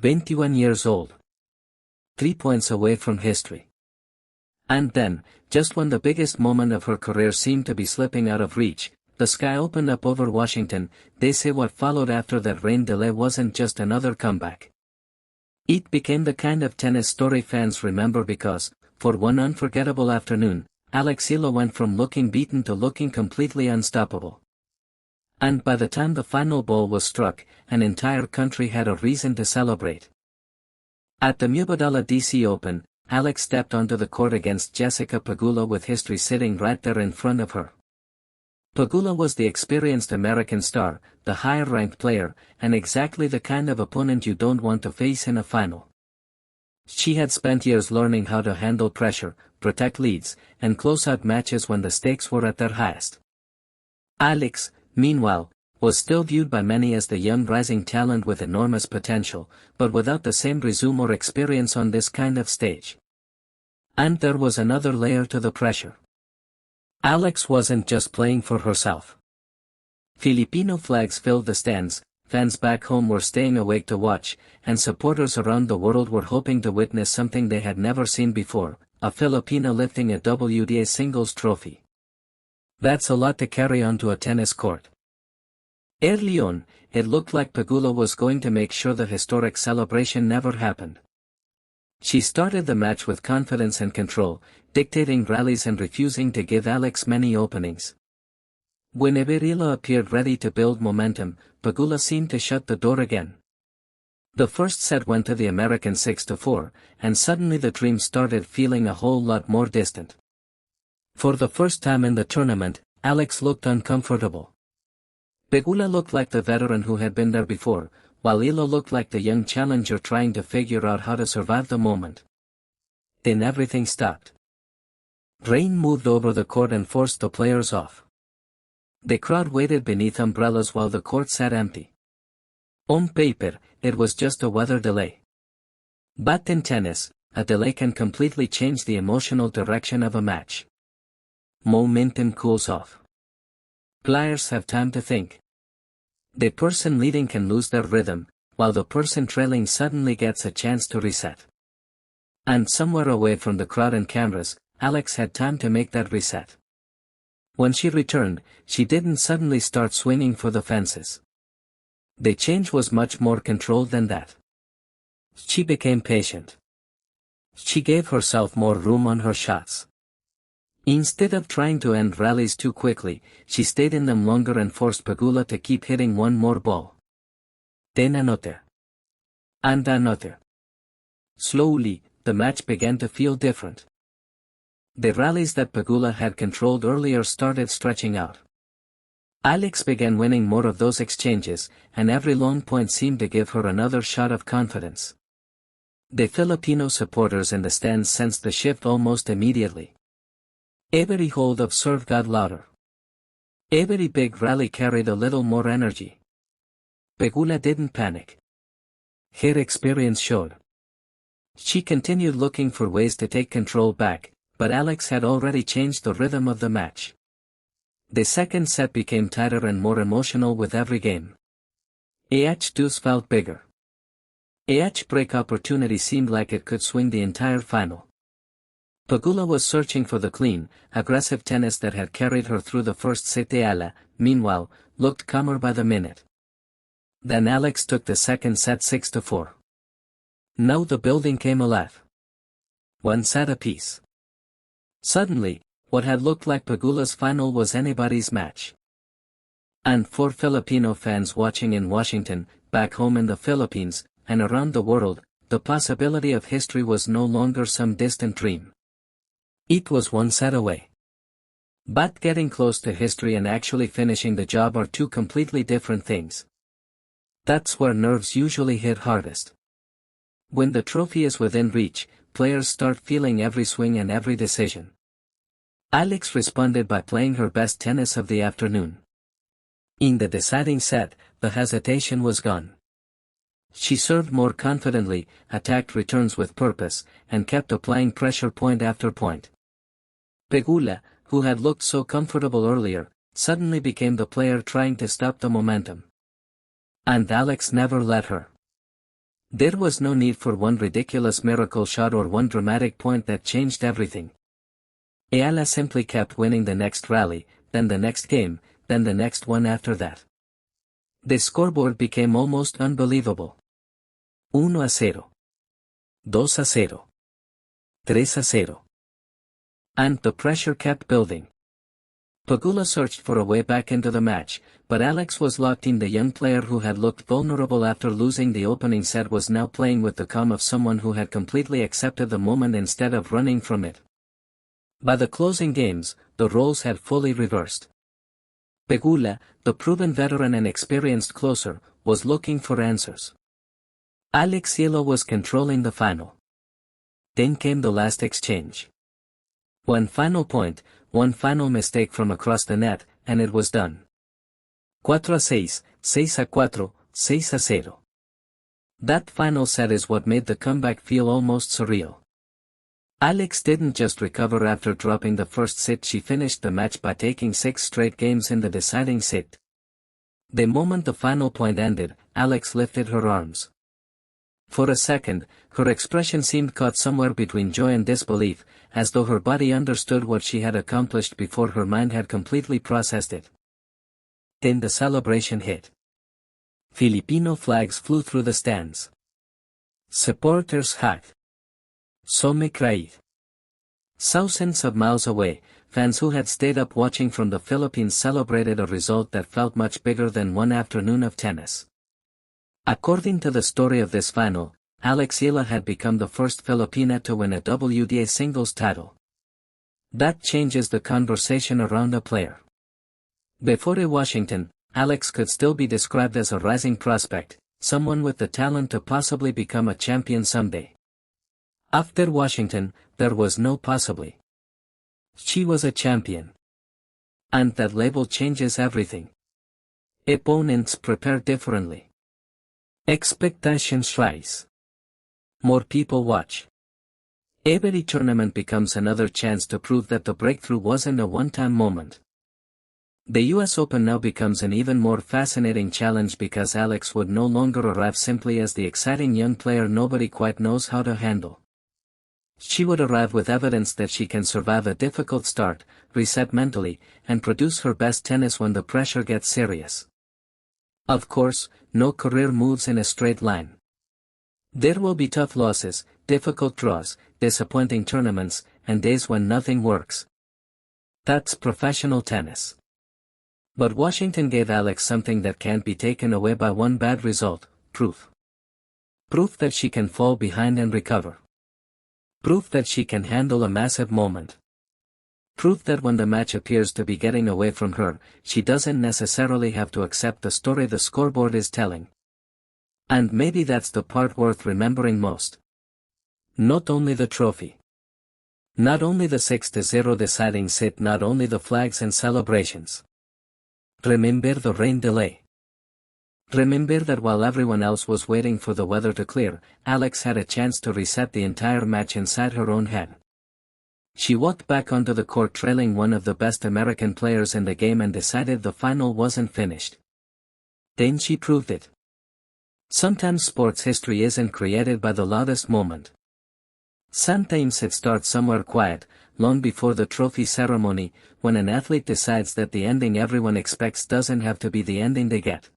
21 years old. 3 points away from history. And then, just when the biggest moment of her career seemed to be slipping out of reach, the sky opened up over Washington. They say what followed after that rain delay wasn't just another comeback. It became the kind of tennis story fans remember because, for one unforgettable afternoon, Eala went from looking beaten to looking completely unstoppable. And by the time the final ball was struck, an entire country had a reason to celebrate. At the Mubadala DC Open, Alex stepped onto the court against Jessica Pegula with history sitting right there in front of her. Pegula was the experienced American star, the higher-ranked player, and exactly the kind of opponent you don't want to face in a final. She had spent years learning how to handle pressure, protect leads, and close out matches when the stakes were at their highest. Alex, meanwhile, was still viewed by many as the young rising talent with enormous potential, but without the same resume or experience on this kind of stage. And there was another layer to the pressure. Alex wasn't just playing for herself. Filipino flags filled the stands, fans back home were staying awake to watch, and supporters around the world were hoping to witness something they had never seen before, a Filipina lifting a WTA singles trophy. That's a lot to carry onto a tennis court. Early on, it looked like Pegula was going to make sure the historic celebration never happened. She started the match with confidence and control, dictating rallies and refusing to give Alex many openings. Whenever Eala appeared ready to build momentum, Pegula seemed to shut the door again. The first set went to the American 6-4, and suddenly the dream started feeling a whole lot more distant. For the first time in the tournament, Alex looked uncomfortable. Pegula looked like the veteran who had been there before, while Eala looked like the young challenger trying to figure out how to survive the moment. Then everything stopped. Rain moved over the court and forced the players off. The crowd waited beneath umbrellas while the court sat empty. On paper, it was just a weather delay. But in tennis, a delay can completely change the emotional direction of a match. Momentum cools off. Players have time to think. The person leading can lose their rhythm, while the person trailing suddenly gets a chance to reset. And somewhere away from the crowd and cameras, Alex had time to make that reset. When she returned, she didn't suddenly start swinging for the fences. The change was much more controlled than that. She became patient. She gave herself more room on her shots. Instead of trying to end rallies too quickly, she stayed in them longer and forced Pegula to keep hitting one more ball. Then another. And another. Slowly, the match began to feel different. The rallies that Pegula had controlled earlier started stretching out. Alex began winning more of those exchanges, and every long point seemed to give her another shot of confidence. The Filipino supporters in the stands sensed the shift almost immediately. Every hold of serve got louder. Every big rally carried a little more energy. Pegula didn't panic. Her experience showed. She continued looking for ways to take control back, but Alex had already changed the rhythm of the match. The second set became tighter and more emotional with every game. Each deuce felt bigger. Each break opportunity seemed like it could swing the entire final. Pegula was searching for the clean, aggressive tennis that had carried her through the first set. Eala, meanwhile, looked calmer by the minute. Then Alex took the second set 6-4. Now the building came alive. One set apiece. Suddenly, what had looked like Pegula's final was anybody's match. And for Filipino fans watching in Washington, back home in the Philippines, and around the world, the possibility of history was no longer some distant dream. It was one set away. But getting close to history and actually finishing the job are two completely different things. That's where nerves usually hit hardest. When the trophy is within reach, players start feeling every swing and every decision. Alex responded by playing her best tennis of the afternoon. In the deciding set, the hesitation was gone. She served more confidently, attacked returns with purpose, and kept applying pressure point after point. Pegula, who had looked so comfortable earlier, suddenly became the player trying to stop the momentum. And Alex never let her. There was no need for one ridiculous miracle shot or one dramatic point that changed everything. Eala simply kept winning the next rally, then the next game, then the next one after that. The scoreboard became almost unbelievable. 1-0. 2-0. 3-0. And the pressure kept building. Pegula searched for a way back into the match, but Alex was locked in. The young player who had looked vulnerable after losing the opening set was now playing with the calm of someone who had completely accepted the moment instead of running from it. By the closing games, the roles had fully reversed. Pegula, the proven veteran and experienced closer, was looking for answers. Eala was controlling the final. Then came the last exchange. One final point, one final mistake from across the net, and it was done. 4-6, 6-4, 6-0. That final set is what made the comeback feel almost surreal. Alex didn't just recover after dropping the first set. She finished the match by taking 6 straight games in the deciding set. The moment the final point ended, Alex lifted her arms. For a second, her expression seemed caught somewhere between joy and disbelief, as though her body understood what she had accomplished before her mind had completely processed it. Then the celebration hit. Filipino flags flew through the stands. Supporters hugged. Some cried. Thousands of miles away, fans who had stayed up watching from the Philippines celebrated a result that felt much bigger than one afternoon of tennis. According to the story of this final, Eala had become the first Filipina to win a WTA singles title. That changes the conversation around a player. Before Washington, Alex could still be described as a rising prospect, someone with the talent to possibly become a champion someday. After Washington, there was no possibly. She was a champion. And that label changes everything. Opponents prepare differently. Expectations rise. More people watch. Every tournament becomes another chance to prove that the breakthrough wasn't a one-time moment. The US Open now becomes an even more fascinating challenge because Alex would no longer arrive simply as the exciting young player nobody quite knows how to handle. She would arrive with evidence that she can survive a difficult start, reset mentally, and produce her best tennis when the pressure gets serious. Of course, no career moves in a straight line. There will be tough losses, difficult draws, disappointing tournaments, and days when nothing works. That's professional tennis. But Washington gave Alex something that can't be taken away by one bad result: proof. Proof that she can fall behind and recover. Proof that she can handle a massive moment. Proof that when the match appears to be getting away from her, she doesn't necessarily have to accept the story the scoreboard is telling. And maybe that's the part worth remembering most. Not only the trophy. Not only the 6-0 deciding set, not only the flags and celebrations. Remember the rain delay. Remember that while everyone else was waiting for the weather to clear, Alex had a chance to reset the entire match inside her own head. She walked back onto the court trailing one of the best American players in the game and decided the final wasn't finished. Then she proved it. Sometimes sports history isn't created by the loudest moment. Sometimes it starts somewhere quiet, long before the trophy ceremony, when an athlete decides that the ending everyone expects doesn't have to be the ending they get.